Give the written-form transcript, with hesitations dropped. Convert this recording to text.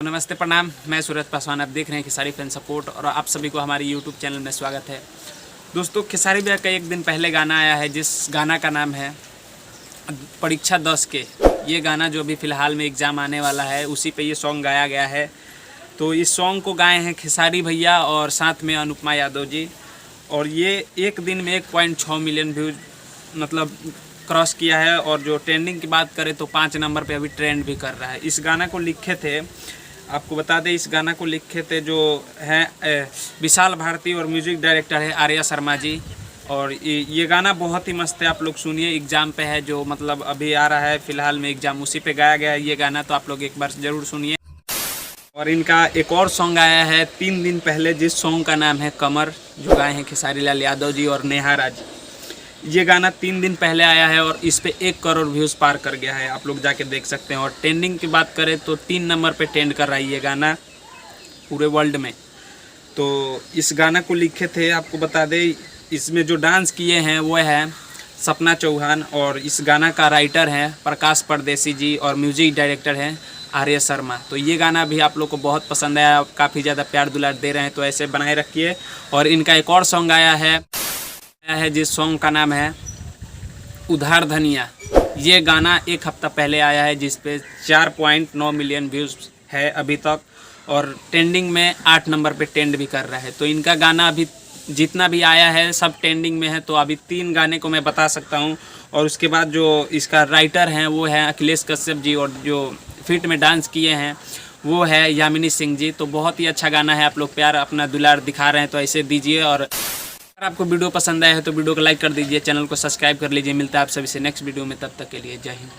नमस्ते प्रणाम, मैं सूरज पासवान। आप देख रहे हैं खेसारी फैन सपोर्ट और आप सभी को हमारे यूट्यूब चैनल में स्वागत है। दोस्तों, खेसारी भैया का एक दिन पहले गाना आया है जिस गाना का नाम है परीक्षा 10 के। ये गाना जो अभी फ़िलहाल में एग्ज़ाम आने वाला है उसी पे ये सॉन्ग गाया गया है। तो इस सॉन्ग को गाए हैं खेसारी भैया और साथ में अनुपमा यादव जी। और ये एक दिन में 1.6 मिलियन व्यूज़ मतलब क्रॉस किया है। और जो ट्रेंडिंग की बात करें तो 5 नंबर पे अभी ट्रेंड भी कर रहा है। इस गाना को लिखे थे, आपको बता दें, इस गाना को लिखे थे जो हैं विशाल भारती और म्यूज़िक डायरेक्टर है आर्या शर्मा जी। और ये गाना बहुत ही मस्त है, आप लोग सुनिए। एग्ज़ाम पे है जो मतलब अभी आ रहा है फ़िलहाल में एग्ज़ाम, उसी पे गाया गया है ये गाना, तो आप लोग एक बार ज़रूर सुनिए। और इनका एक और सॉन्ग आया है 3 दिन पहले जिस सॉन्ग का नाम है कमर, जो गाए हैं खेसारी लाल यादव जी और नेहा राज। ये गाना 3 दिन पहले आया है और इस पे 1 करोड़ व्यूज़ पार कर गया है, आप लोग जाके देख सकते हैं। और ट्रेंडिंग की बात करें तो 3 नंबर पे ट्रेंड कर रहा है ये गाना पूरे वर्ल्ड में। तो इस गाना को लिखे थे, आपको बता दें, इसमें जो डांस किए हैं वो है सपना चौहान। और इस गाना का राइटर है प्रकाश परदेसी जी और म्यूज़िक डायरेक्टर है आर्या शर्मा। तो ये गाना भी आप लोग को बहुत पसंद आया, काफ़ी ज़्यादा प्यार दुलार दे रहे हैं, तो ऐसे बनाए रखिए। और इनका एक और सॉन्ग आया है जिस सॉन्ग का नाम है उधार धनिया। ये गाना 1 हफ्ता पहले आया है जिस पे 4.9 मिलियन व्यूज़ है अभी तक। और ट्रेंडिंग में 8 नंबर पे ट्रेंड भी कर रहा है। तो इनका गाना अभी जितना भी आया है सब ट्रेंडिंग में है। तो अभी 3 गाने को मैं बता सकता हूँ। और उसके बाद जो इसका राइटर हैं वो है अखिलेश कश्यप जी और जो फिट में डांस किए हैं वो है यामिनी सिंह जी। तो बहुत ही अच्छा गाना है, आप लोग प्यार अपना दुलार दिखा रहे हैं तो ऐसे दीजिए। और अगर आपको वीडियो पसंद आया है तो वीडियो को लाइक कर दीजिए, चैनल को सब्सक्राइब कर लीजिए। मिलता है आप सभी से नेक्स्ट वीडियो में, तब तक के लिए जय हिंद।